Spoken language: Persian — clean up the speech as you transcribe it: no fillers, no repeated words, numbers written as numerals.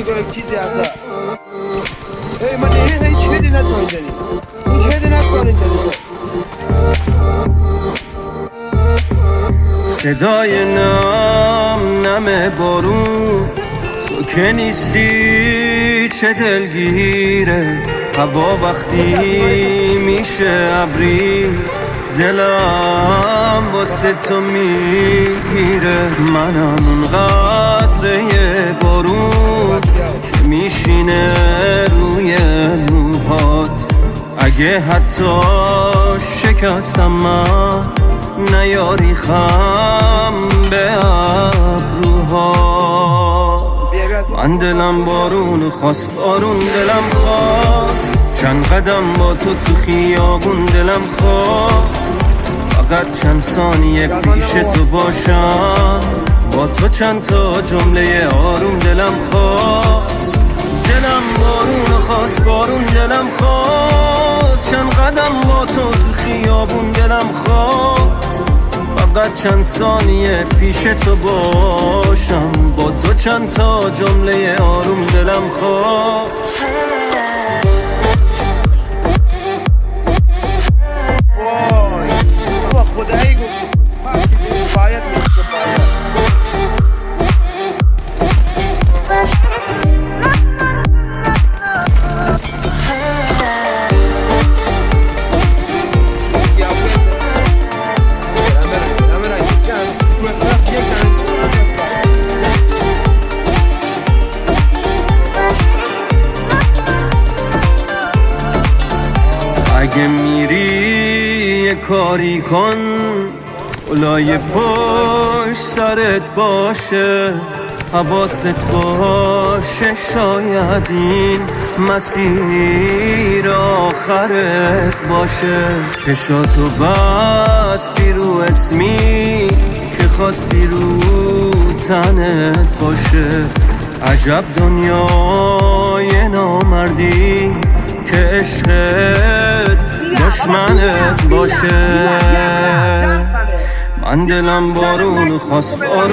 که چیزی هست من هیچ چیزی نتوانید هیچ چیزی نتوانید صدای نم بارون تو که نیستی چه دلگیره هوا وقتی میشه ابری دلم واسه تو میگیره منم اون قطره بارون که میشینه روی موهات اگه حتی شکستم من نیاری خم به ابروهات من دلم بارون خواست بارون دلم خواست چند قدم با تو خیابون دلم خواست فقط چند ثانیه پیش تو باشم با تو چند تا جمله آروم دلم خواست دلم بارون خواست بارون دلم خواست چند قدم با تو خیابون دلم خواست فقط چند ثانیه پیش تو باشم با تو چند تا جمله آروم دلم خواست خدایی گفت باید اگه میری یه کاری کن اولای پشت سرت باشه حواست باشه شاید این مسیر آخرت باشه چشاتو بستی رو اسمی که خواستی رو تنت باشه عجب دنیای نامردی که عشقت دشمنت باشه من دلم بارون خواست بارون